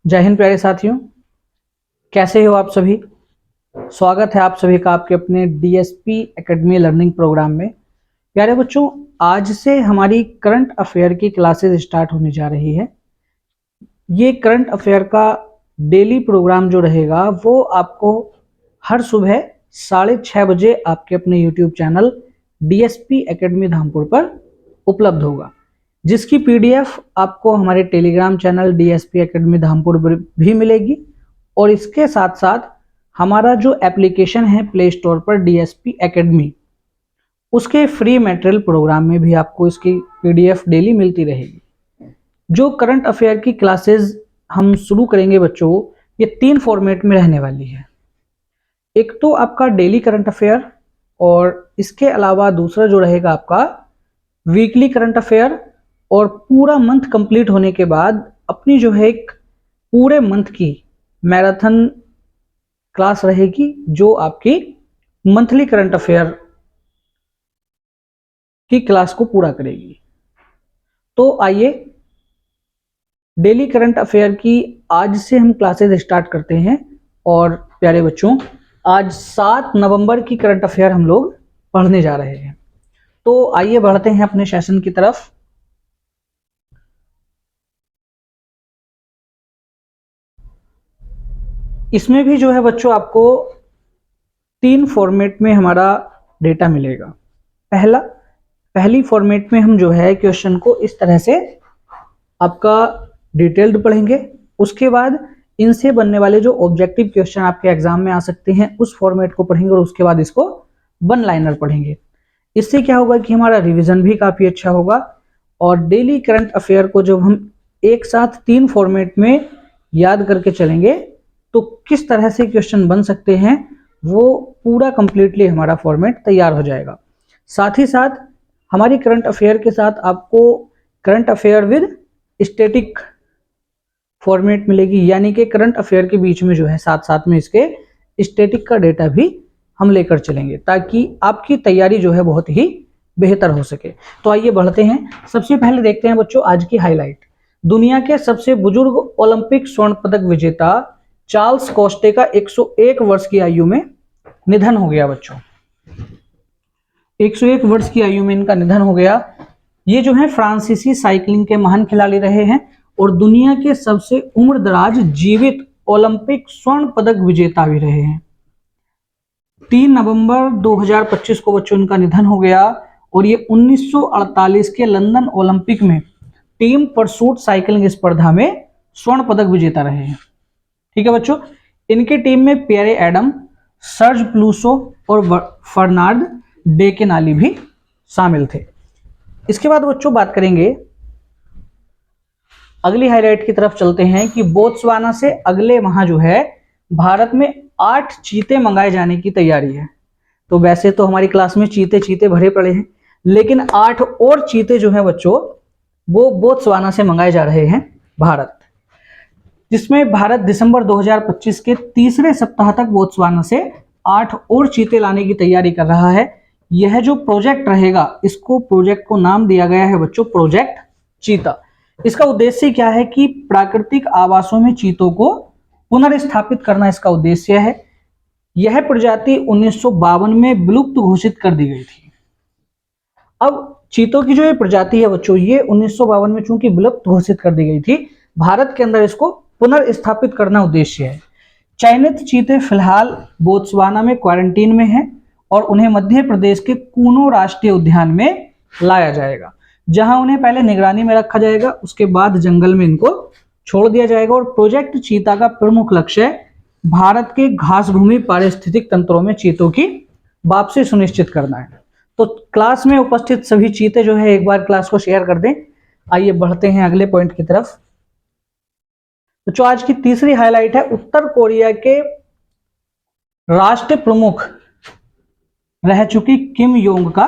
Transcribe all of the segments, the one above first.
जय हिंद प्यारे साथियों, कैसे हो आप सभी। स्वागत है आप सभी का आपके अपने डीएसपी एकेडमी लर्निंग प्रोग्राम में। प्यारे बच्चों, आज से हमारी करंट अफेयर की क्लासेस स्टार्ट होने जा रही है। ये करंट अफेयर का डेली प्रोग्राम जो रहेगा वो आपको हर सुबह 6:30 बजे आपके अपने YouTube channel DSP academy Dhampur पर उपलब्ध होगा, जिसकी पीडीएफ आपको हमारे Telegram channel DSP academy Dhampur पर भी मिलेगी। और इसके साथ साथ हमारा जो एप्लीकेशन है प्ले स्टोर पर डीएसपी एकेडमी, उसके फ्री मटेरियल प्रोग्राम में भी आपको इसकी पीडीएफ डेली मिलती रहेगी। जो करंट अफेयर की क्लासेस हम शुरू करेंगे बच्चों, ये 3 फॉर्मेट में रहने वाली है। एक तो आपका डेली करंट अफेयर, और इसके अलावा दूसरा जो रहेगा आपका वीकली करंट अफेयर। और पूरा मंथ कंप्लीट होने के बाद अपनी जो है एक पूरे मंथ की मैराथन क्लास रहेगी, जो आपकी मंथली करंट अफेयर की क्लास को पूरा करेगी। तो आइए डेली करंट अफेयर की आज से हम क्लासेस स्टार्ट करते हैं। और प्यारे बच्चों, आज 7 नवंबर की करंट अफेयर हम लोग पढ़ने जा रहे हैं। तो आइए बढ़ते हैं अपने सेशन की तरफ। इसमें भी जो है बच्चों आपको 3 फॉर्मेट में हमारा डेटा मिलेगा। पहली फॉर्मेट में हम जो है क्वेश्चन को इस तरह से आपका डिटेल्ड पढ़ेंगे। उसके बाद इनसे बनने वाले जो ऑब्जेक्टिव क्वेश्चन आपके एग्जाम में आ सकते हैं उस फॉर्मेट को पढ़ेंगे, और उसके बाद इसको 1 लाइनर पढ़ेंगे। इससे क्या होगा कि हमारा रिवीजन भी काफी अच्छा होगा। और डेली करंट अफेयर को जब हम एक साथ 3 फॉर्मेट में याद करके चलेंगे तो किस तरह से क्वेश्चन बन सकते हैं, वो पूरा कंप्लीटली हमारा फॉर्मेट तैयार हो जाएगा। साथ ही साथ हमारी करंट अफेयर के साथ आपको current affair with static format मिलेगी, यानी कि करंट अफेयर के बीच में जो है साथ साथ में इसके स्टैटिक का डेटा भी हम लेकर चलेंगे, ताकि आपकी तैयारी जो है बहुत ही बेहतर हो सके। तो आइए बढ़ते हैं। सबसे पहले देखते हैं बच्चों आज की हाईलाइट। दुनिया के सबसे बुजुर्ग ओलंपिक स्वर्ण पदक विजेता चार्ल्स कोस्टे का 101 वर्ष की आयु में निधन हो गया बच्चों। 101 वर्ष की आयु में इनका निधन हो गया। ये जो है फ्रांसीसी साइकिलिंग के महान खिलाड़ी रहे हैं और दुनिया के सबसे उम्रदराज जीवित ओलंपिक स्वर्ण पदक विजेता भी रहे हैं। 3 नवंबर 2025 को बच्चों इनका निधन हो गया। और ये 1948 के लंदन ओलंपिक में टीम परसूट साइकिलिंग स्पर्धा में स्वर्ण पदक विजेता रहे हैं। ठीक है बच्चों, इनके टीम में पियरे एडम, सर्ज प्लूसो और फर्नार्ड डेकेनाली भी शामिल थे। इसके बाद बच्चों बात करेंगे, अगली हाईलाइट की तरफ चलते हैं कि बोत्सवाना से अगले माह जो है भारत में 8 चीते मंगाए जाने की तैयारी है। तो वैसे तो हमारी क्लास में चीते भरे पड़े हैं, लेकिन 8 और चीते जो हैं बच्चों वो बोत्सवाना से मंगाए जा रहे हैं भारत, जिसमें भारत दिसंबर 2025 के तीसरे सप्ताह तक बोत्सवाना से 8 और चीते लाने की तैयारी कर रहा है। यह जो प्रोजेक्ट रहेगा, इसको प्रोजेक्ट को नाम दिया गया है बच्चों प्रोजेक्ट चीता। इसका उद्देश्य क्या है कि प्राकृतिक आवासों में चीतों को पुनर्स्थापित करना इसका उद्देश्य है। यह प्रजाति 1952 में विलुप्त घोषित कर दी गई थी। अब चीतों की जो ये प्रजाति है बच्चों, ये 1952 में चूंकि विलुप्त घोषित कर दी गई थी, भारत के अंदर इसको पुनर्स्थापित करना उद्देश्य है। चयनित चीते फिलहाल बोत्सवाना में क्वारंटीन में हैं और उन्हें मध्य प्रदेश के कूनो राष्ट्रीय उद्यान में लाया जाएगा, जहां उन्हें पहले निगरानी में रखा जाएगा, उसके बाद जंगल में इनको छोड़ दिया जाएगा। और प्रोजेक्ट चीता का प्रमुख लक्ष्य भारत के घासभूमि पारिस्थितिक तंत्रों में चीतों की वापसी सुनिश्चित करना है। तो क्लास में उपस्थित सभी चीते जो है एक बार क्लास को शेयर कर दें। आइए बढ़ते हैं अगले पॉइंट की तरफ। तो जो आज की तीसरी हाईलाइट है, उत्तर कोरिया के राष्ट्र प्रमुख रह चुकी किम योंग का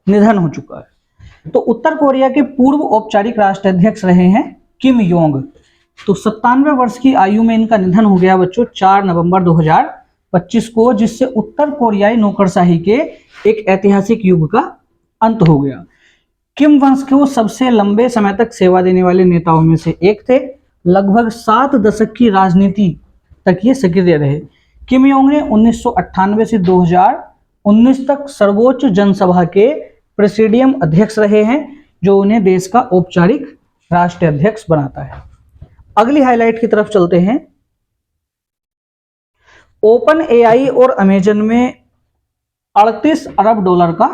निधन हो चुका है। तो उत्तर कोरिया के पूर्व औपचारिक राष्ट्राध्यक्ष रहे हैं किम योंग। तो 97 वर्ष की आयु में इनका निधन हो गया बच्चों 4 नवंबर 2025 को, जिससे उत्तर कोरियाई नौकरशाही के एक ऐतिहासिक युग का अंत हो गया। किम वंश के वो सबसे लंबे समय तक सेवा देने वाले नेताओं में से एक थे। लगभग 7 दशक की राजनीति तक ये सक्रिय रहे। किम योंग ने 1998 से 2019 तक सर्वोच्च जनसभा के प्रेसिडियम अध्यक्ष रहे हैं, जो उन्हें देश का औपचारिक राष्ट्रीय अध्यक्ष बनाता है। अगली हाईलाइट की तरफ चलते हैं। ओपन एआई और अमेजन में 38 अरब डॉलर का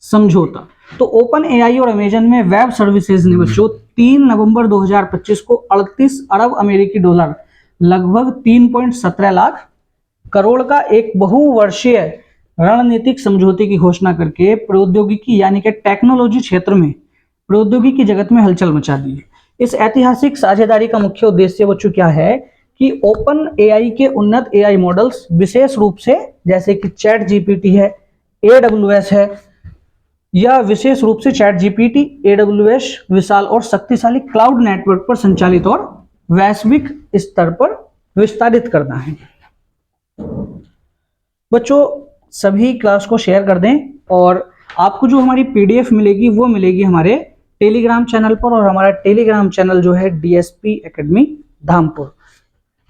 समझौता। तो ओपन एआई और अमेजन में वेब सर्विसेज ने बच्चों 3 नवंबर 2025 को 38 अरब अमेरिकी डॉलर लगभग 3.17 लाख करोड़ का एक बहुवर्षीय रणनीतिक समझौते की घोषणा करके प्रौद्योगिकी यानी कि टेक्नोलॉजी क्षेत्र में प्रौद्योगिकी जगत में हलचल मचा दी है। इस ऐतिहासिक साझेदारी का मुख्य उद्देश्य बच्चों क्या है कि ओपन एआई के उन्नत एआई मॉडल्स विशेष रूप से जैसे कि चैट जीपीटी है, AWS है, या विशेष रूप से चैट जीपीटी, AWS विशाल और शक्तिशाली क्लाउड नेटवर्क पर संचालित और वैश्विक स्तर पर विस्तारित करना है। बच्चों सभी क्लास को शेयर कर दें और आपको जो हमारी PDF मिलेगी वो मिलेगी हमारे टेलीग्राम चैनल पर, और हमारा टेलीग्राम चैनल जो है DSP एकेडमी धामपुर,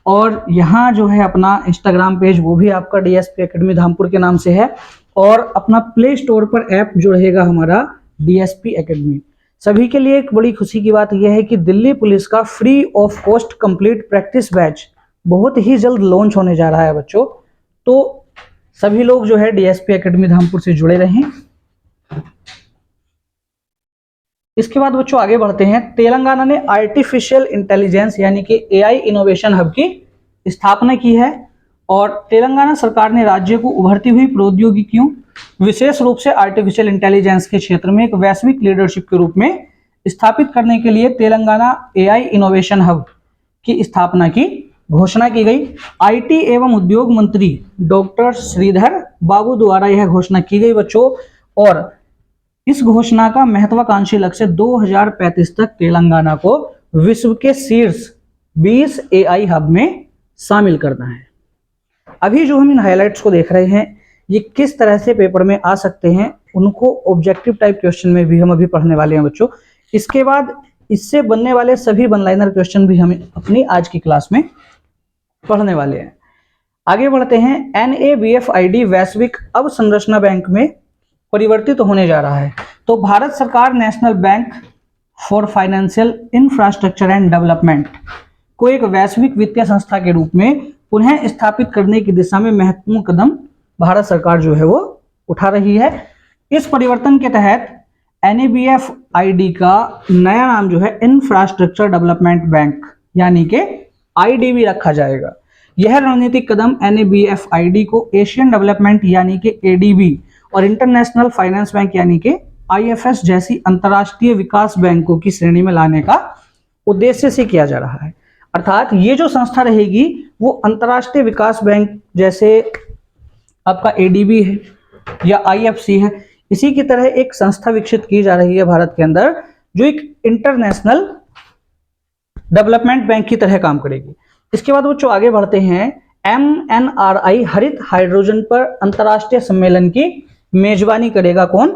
और यहाँ जो है अपना इंस्टाग्राम पेज वो भी आपका DSP एकेडमी धामपुर के नाम से है, और अपना प्ले स्टोर पर ऐप जो रहेगा हमारा DSP एकेडमी। सभी के लिए एक बड़ी खुशी की बात यह है कि दिल्ली पुलिस का free of cost complete practice batch बहुत ही जल्द लॉन्च होने जा रहा है बच्चों। तो सभी लोग जो है DSP एकेडमी धामपुर से जुड़े रहें। इसके बाद बच्चों आगे बढ़ते हैं। तेलंगाना ने आर्टिफिशियल इंटेलिजेंस यानी कि AI इनोवेशन हब की स्थापना की है, और तेलंगाना सरकार ने राज्य को उभरती हुई प्रौद्योगिकियों विशेष रूप से आर्टिफिशियल इंटेलिजेंस के क्षेत्र में एक वैश्विक लीडरशिप के रूप में स्थापित करने के लिए तेलंगाना AI इनोवेशन हब की स्थापना की घोषणा की गई। IT एवं उद्योग मंत्री डॉक्टर श्रीधर बाबू द्वारा यह घोषणा की गई बच्चों, और इस घोषणा का महत्वाकांक्षी लक्ष्य 2035 तक तेलंगाना को विश्व के शीर्ष 20 AI हब में शामिल करना है। अभी जो हम इन हाइलाइट्स को देख रहे हैं ये किस तरह से पेपर में आ सकते हैं, उनको ऑब्जेक्टिव टाइप क्वेश्चन में भी हम अभी पढ़ने वाले हैं बच्चों। इसके बाद इससे बनने वाले सभी वन लाइनर क्वेश्चन भी हम अपनी आज की क्लास में पढ़ने वाले हैं। आगे बढ़ते हैं। NABFID वैश्विक अवसंरचना बैंक में परिवर्तित होने जा रहा है। तो भारत सरकार national bank for financial infrastructure and development को एक वैश्विक वित्तीय संस्था के रूप में पुनः स्थापित करने की दिशा में महत्वपूर्ण कदम भारत सरकार जो है वो उठा रही है। इस परिवर्तन के तहत NABFID का नया नाम जो है इंफ्रास्ट्रक्चर डेवलपमेंट बैंक यानी कि IDB रखा जाएगा। यह रणनीतिक कदम NABFID को एशियन डेवलपमेंट यानी कि ADB और इंटरनेशनल फाइनेंस बैंक यानी कि IFS जैसी अंतर्राष्ट्रीय विकास बैंकों की श्रेणी में लाने का उद्देश्य से किया जा रहा है। अर्थात ये जो संस्था रहेगी वो अंतर्राष्ट्रीय विकास बैंक जैसे आपका ADB है या IFC है, इसी की तरह एक संस्था विकसित की जा रही है भारत के अंदर, जो एक इंटरनेशनल डेवलपमेंट बैंक की तरह काम करेगी। इसके बाद बच्चों आगे बढ़ते हैं। MNRI हरित हाइड्रोजन पर अंतर्राष्ट्रीय सम्मेलन की मेजबानी करेगा कौन?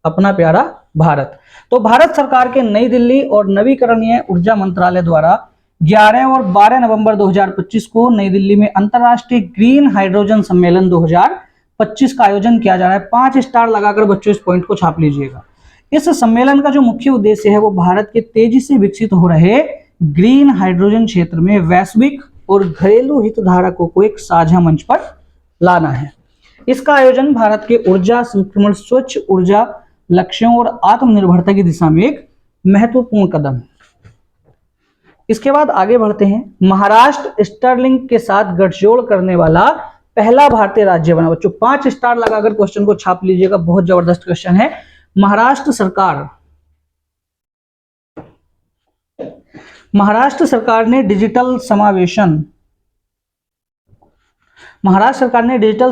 अपना प्यारा भारत। तो भारत सरकार के नई दिल्ली और नवीकरणीय ऊर्जा मंत्रालय द्वारा 11 और 12 नवंबर 2025 को नई दिल्ली में अंतर्राष्ट्रीय ग्रीन हाइड्रोजन सम्मेलन 2025 का आयोजन किया जा रहा है। 5 स्टार लगाकर बच्चों इस पॉइंट को छाप लीजिएगा। इस सम्मेलन का जो मुख्य उद्देश्य है वो भारत के तेजी से विकसित हो रहे ग्रीन हाइड्रोजन क्षेत्र में वैश्विक और घरेलू हितधारकों को एक साझा मंच पर लाना है। इसका आयोजन भारत के ऊर्जा संक्रमण, स्वच्छ ऊर्जा लक्ष्यों और आत्मनिर्भरता की दिशा में एक महत्वपूर्ण कदम है। इसके बाद आगे बढ़ते हैं। महाराष्ट्र स्टारलिंक के साथ गठजोड़ करने वाला पहला भारतीय राज्य बना। बच्चों 5 स्टार लगाकर क्वेश्चन को छाप लीजिएगा, बहुत जबरदस्त क्वेश्चन है। महाराष्ट्र सरकार ने डिजिटल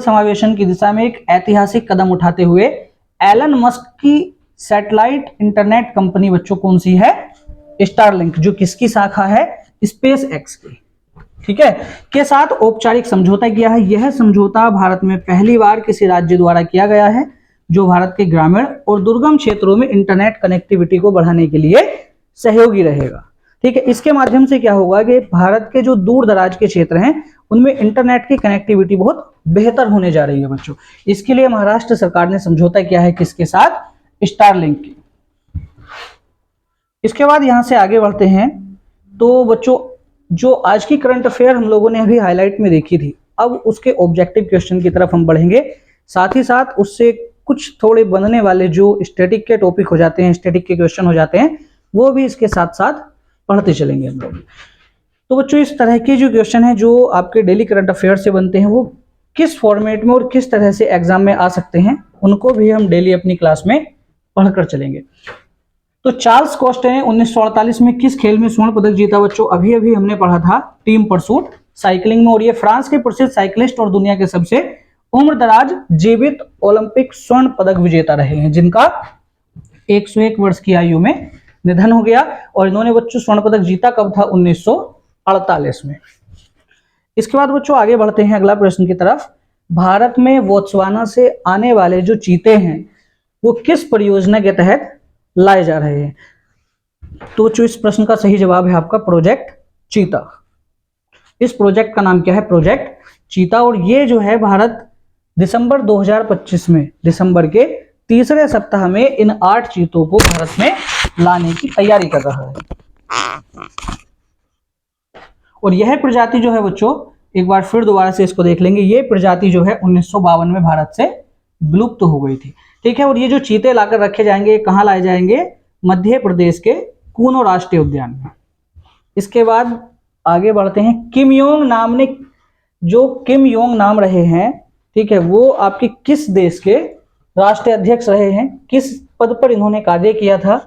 समावेशन की दिशा में एक ऐतिहासिक कदम उठाते हुए एलन मस्क की सैटेलाइट इंटरनेट कंपनी बच्चों कौन सी है? स्टारलिंक, जो किसकी शाखा है? स्पेस एक्स की, ठीक है, के साथ औपचारिक समझौता किया है। यह समझौता भारत में पहली बार किसी राज्य द्वारा किया गया है जो भारत के ग्रामीण और दुर्गम क्षेत्रों में इंटरनेट कनेक्टिविटी को बढ़ाने के लिए सहयोगी रहेगा। ठीक है, इसके माध्यम से क्या होगा कि भारत के जो दूर दराज के क्षेत्र हैं उनमें इंटरनेट की कनेक्टिविटी बहुत बेहतर होने जा रही है बच्चों। इसके लिए महाराष्ट्र सरकार ने समझौता किया है किसके साथ? स्टारलिंक की। इसके बाद यहां से आगे बढ़ते हैं तो बच्चों जो आज की करंट अफेयर हम लोगों ने अभी हाईलाइट में देखी थी, अब उसके ऑब्जेक्टिव क्वेश्चन की तरफ हम बढ़ेंगे, साथ ही साथ उससे कुछ थोड़े बनने वाले जो स्टैटिक के टॉपिक हो जाते हैं, स्टैटिक के क्वेश्चन हो जाते हैं, वो भी इसके साथ साथ पढ़ते चलेंगे हम लोग। तो बच्चों इस तरह के जो क्वेश्चन है जो आपके डेली करंट अफेयर से बनते हैं वो किस फॉर्मेट में और किस तरह से एग्जाम में आ सकते हैं, उनको भी हम डेली अपनी क्लास में पढ़कर चलेंगे। तो चार्ल्स कोस्टे ने 1948 में किस खेल में स्वर्ण पदक जीता बच्चों? अभी अभी हमने पढ़ा था टीम परसूट साइकिलिंग में, और ये फ्रांस के प्रसिद्ध साइकिलिस्ट और दुनिया के सबसे उम्रदराज जीवित ओलंपिक स्वर्ण पदक विजेता रहे हैं, जिनका 101 वर्ष की आयु में निधन हो गया। और इन्होंने बच्चों स्वर्ण पदक जीता कब था? 1948 में। इसके बाद बच्चों आगे बढ़ते हैं अगला प्रश्न की तरफ। भारत में बोत्सवाना से आने वाले जो चीते हैं वो किस परियोजना के तहत लाए जा रहे हैं? तो जो इस प्रश्न का सही जवाब है आपका प्रोजेक्ट चीता। इस प्रोजेक्ट का नाम क्या है? प्रोजेक्ट चीता। और ये जो है भारत दिसंबर 2025 में, दिसंबर के तीसरे सप्ताह में इन 8 चीतों को भारत में लाने की तैयारी कर रहा है। और यह प्रजाति जो है बच्चों, एक बार फिर दोबारा से इसको देख लेंगे, ये प्रजाति जो है 1952 में भारत से विलुप्त हो गई थी। ठीक है, और ये जो चीते लाकर रखे जाएंगे कहाँ लाए जाएंगे? मध्य प्रदेश के कूनो राष्ट्रीय उद्यान में। इसके बाद आगे बढ़ते हैं। किम योंग नाम ने, जो किम योंग नाम रहे हैं, ठीक है, वो आपके किस देश के राष्ट्रीय अध्यक्ष रहे हैं? किस पद पर इन्होंने कार्य किया था?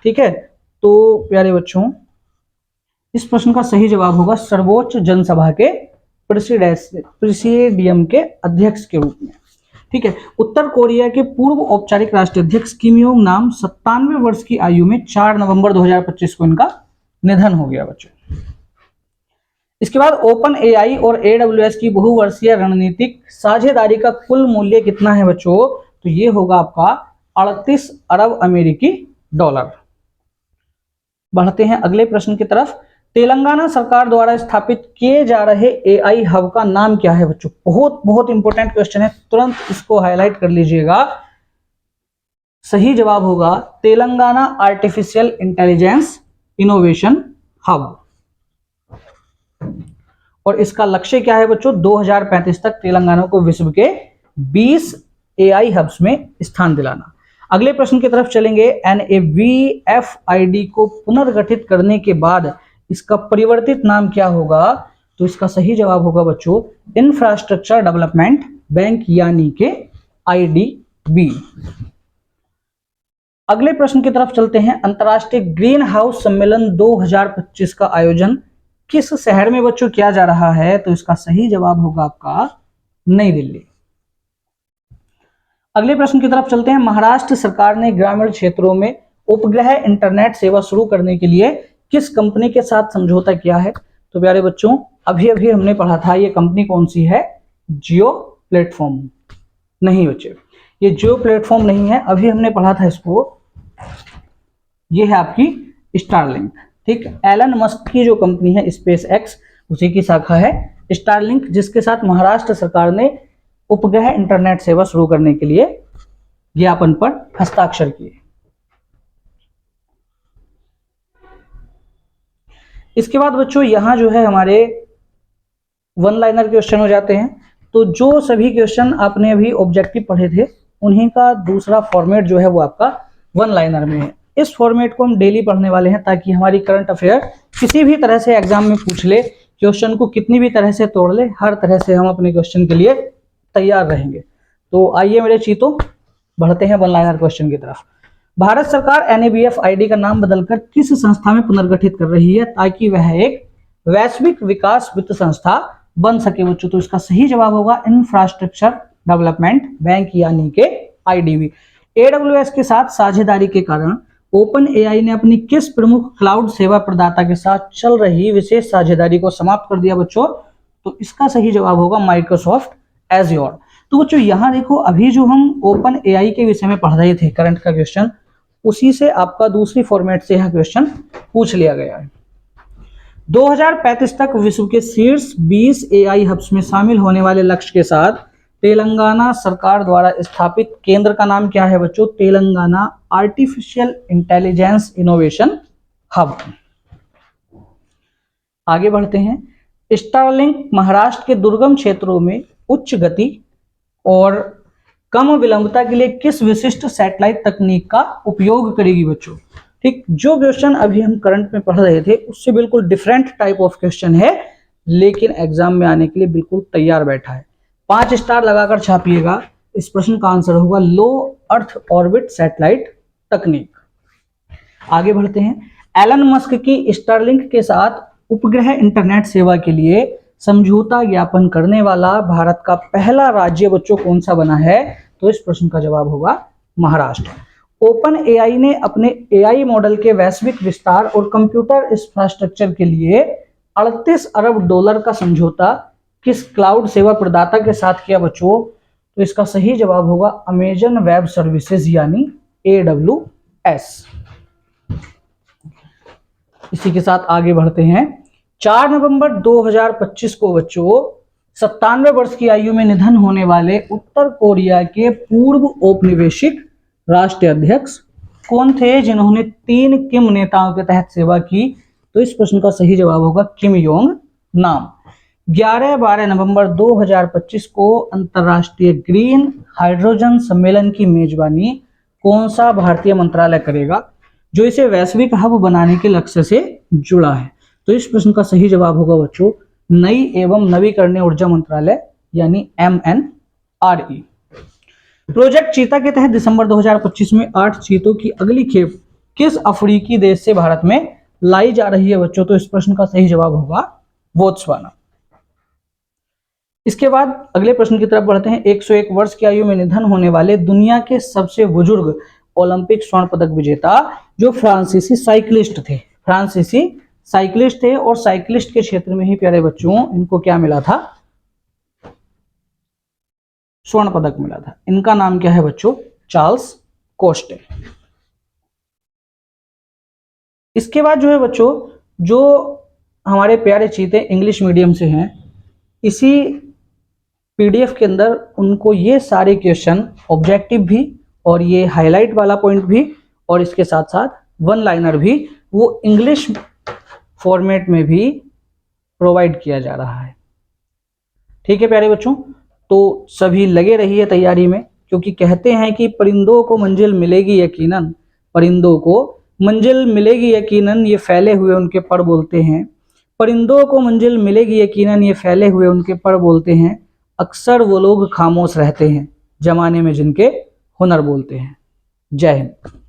ठीक है, तो प्यारे बच्चों इस प्रश्न का सही जवाब होगा सर्वोच्च जनसभा के प्रेसिडियम के अध्यक्ष के रूप में। ठीक है, उत्तर कोरिया के पूर्व औपचारिक राष्ट्रीय अध्यक्ष किम योंग नाम 97 वर्ष की आयु में 4 नवंबर 2025 को इनका निधन हो गया बच्चों। इसके बाद ओपन एआई और AWS की बहुवर्षीय रणनीतिक साझेदारी का कुल मूल्य कितना है बच्चों? तो ये होगा आपका 38 अरब अमेरिकी डॉलर। बढ़ते हैं अगले प्रश्न की तरफ। तेलंगाना सरकार द्वारा स्थापित किए जा रहे एआई हब का नाम क्या है बच्चों? बहुत बहुत इंपॉर्टेंट क्वेश्चन है, तुरंत इसको हाईलाइट कर लीजिएगा। सही जवाब होगा Telangana artificial intelligence innovation hub. और इसका लक्ष्य क्या है बच्चों? 2035 तक तेलंगाना को विश्व के 20 एआई हब्स में स्थान दिलाना। अगले प्रश्न की तरफ चलेंगे। NAVFID को पुनर्गठित करने के बाद इसका परिवर्तित नाम क्या होगा? तो इसका सही जवाब होगा बच्चों इंफ्रास्ट्रक्चर डेवलपमेंट बैंक, यानी के IDB। अगले प्रश्न की तरफ चलते हैं। अंतर्राष्ट्रीय ग्रीन हाउस सम्मेलन 2025 का आयोजन किस शहर में बच्चों किया जा रहा है? तो इसका सही जवाब होगा आपका नई दिल्ली। अगले प्रश्न की तरफ चलते हैं। महाराष्ट्र सरकार ने ग्रामीण क्षेत्रों में उपग्रह इंटरनेट सेवा शुरू करने के लिए किस कंपनी के साथ समझौता किया है? तो प्यारे बच्चों अभी अभी हमने पढ़ा था, ये कंपनी कौन सी है? जियो प्लेटफॉर्म नहीं बच्चे, ये जियो प्लेटफॉर्म नहीं है, अभी हमने पढ़ा था इसको, ये है आपकी स्टारलिंक। ठीक, एलन मस्क की जो कंपनी है स्पेस एक्स, उसी की शाखा है स्टारलिंक, जिसके साथ महाराष्ट्र सरकार ने उपग्रह इंटरनेट सेवा शुरू करने के लिए ज्ञापन पर हस्ताक्षर किए। इसके बाद बच्चों यहां जो है हमारे वन लाइनर क्वेश्चन हो जाते हैं। तो जो सभी क्वेश्चन आपने अभी ऑब्जेक्टिव पढ़े थे उन्हीं का दूसरा फॉर्मेट जो है वो आपका वन लाइनर में है। इस फॉर्मेट को हम डेली पढ़ने वाले हैं ताकि हमारी करंट अफेयर किसी भी तरह से एग्जाम में पूछ ले, क्वेश्चन को कितनी भी तरह से तोड़ ले, हर तरह से हम अपने क्वेश्चन के लिए तैयार रहेंगे। तो आइए मेरे चीतों बढ़ते हैं वन लाइनर क्वेश्चन की तरफ। भारत सरकार NAVFID का नाम बदलकर किस संस्था में पुनर्गठित कर रही है ताकि वह एक वैश्विक विकास वित्त संस्था बन सके बच्चों? तो इसका सही जवाब होगा इंफ्रास्ट्रक्चर डेवलपमेंट बैंक, यानी के IDB। AWS के साथ साझेदारी के कारण ओपन AI ने अपनी किस प्रमुख क्लाउड सेवा प्रदाता के साथ चल रही विशेष साझेदारी को समाप्त कर दिया बच्चों? तो इसका सही जवाब होगा माइक्रोसॉफ्ट एज्योर। तो बच्चों यहाँ देखो, अभी जो हम ओपन AI के विषय में पढ़ रहे थे करंट का क्वेश्चन, उसी से आपका दूसरी फॉर्मेट से यह क्वेश्चन पूछ लिया गया है। 2035 तक विश्व के शीर्ष 20 एआई हब्स में शामिल होने वाले लक्ष्य के साथ तेलंगाना सरकार द्वारा स्थापित केंद्र का नाम क्या है बच्चों? Telangana artificial intelligence innovation hub. आगे बढ़ते हैं। स्टारलिंक महाराष्ट्र के दुर्गम क्षेत्रों में उच्च गति और कम विलंबता के लिए किस विशिष्ट सैटेलाइट तकनीक का उपयोग करेगी बच्चों? ठीक, जो क्वेश्चन अभी हम करंट में पढ़ रहे थे उससे बिल्कुल डिफरेंट टाइप ऑफ क्वेश्चन है, लेकिन एग्जाम में आने के लिए बिल्कुल तैयार बैठा है। 5 स्टार लगाकर छापिएगा। इस प्रश्न का आंसर होगा लो अर्थ ऑर्बिट सैटेलाइट तकनीक। आगे बढ़ते हैं। एलन मस्क की स्टारलिंक के साथ उपग्रह इंटरनेट सेवा के लिए समझौता ज्ञापन करने वाला भारत का पहला राज्य बच्चों कौन सा बना है? तो इस प्रश्न का जवाब होगा महाराष्ट्र। ओपन एआई ने अपने एआई मॉडल के वैश्विक विस्तार और कंप्यूटर इंफ्रास्ट्रक्चर के लिए 38 अरब डॉलर का समझौता किस क्लाउड सेवा प्रदाता के साथ किया बच्चों? तो इसका सही जवाब होगा अमेजन वेब सर्विसेज यानी AWS। इसी के साथ आगे बढ़ते हैं। 4 नवंबर 2025 को बच्चों 97 वर्ष की आयु में निधन होने वाले उत्तर कोरिया के पूर्व औपनिवेशिक राष्ट्रीय अध्यक्ष कौन थे जिन्होंने 3 किम नेताओं के तहत सेवा की? तो इस प्रश्न का सही जवाब होगा किम योंग नाम। 11-12 नवंबर 2025 को अंतर्राष्ट्रीय ग्रीन हाइड्रोजन सम्मेलन की मेजबानी कौन सा भारतीय मंत्रालय करेगा जो इसे वैश्विक हब बनाने के लक्ष्य से जुड़ा है? तो इस प्रश्न का सही जवाब होगा बच्चों नई एवं नवीकरणीय ऊर्जा मंत्रालय यानी MNRE। प्रोजेक्ट चीता के तहत दिसंबर 2025 में 8 चीतों की अगली खेप किस अफ्रीकी देश से भारत में लाई जा रही है बच्चों? तो इस प्रश्न का सही जवाब होगा बोत्सवाना। इसके बाद अगले प्रश्न की तरफ बढ़ते हैं। 101 वर्ष की आयु में निधन होने वाले दुनिया के सबसे बुजुर्ग ओलंपिक स्वर्ण पदक विजेता जो फ्रांसीसी साइक्लिस्ट थे और साइक्लिस्ट के क्षेत्र में ही प्यारे बच्चों इनको क्या मिला था? स्वर्ण पदक मिला था। इनका नाम क्या है बच्चों? Charles costae. इसके बाद जो है बच्चों जो हमारे प्यारे चीते इंग्लिश मीडियम से हैं, इसी PDF के अंदर उनको ये सारे क्वेश्चन ऑब्जेक्टिव भी और ये हाईलाइट वाला पॉइंट भी और इसके साथ साथ वन लाइनर भी वो इंग्लिश फॉर्मेट में भी प्रोवाइड किया जा रहा है। ठीक है प्यारे बच्चों, तो सभी लगे रहिए तैयारी में, क्योंकि कहते हैं कि परिंदों को मंजिल मिलेगी यकीनन, परिंदों को मंजिल मिलेगी यकीनन, ये फैले हुए उनके पर बोलते हैं। परिंदों को मंजिल मिलेगी यकीनन, ये फैले हुए उनके पर बोलते हैं। अक्सर वो लोग खामोश रहते हैं जमाने में जिनके हुनर बोलते हैं। जय हिंद।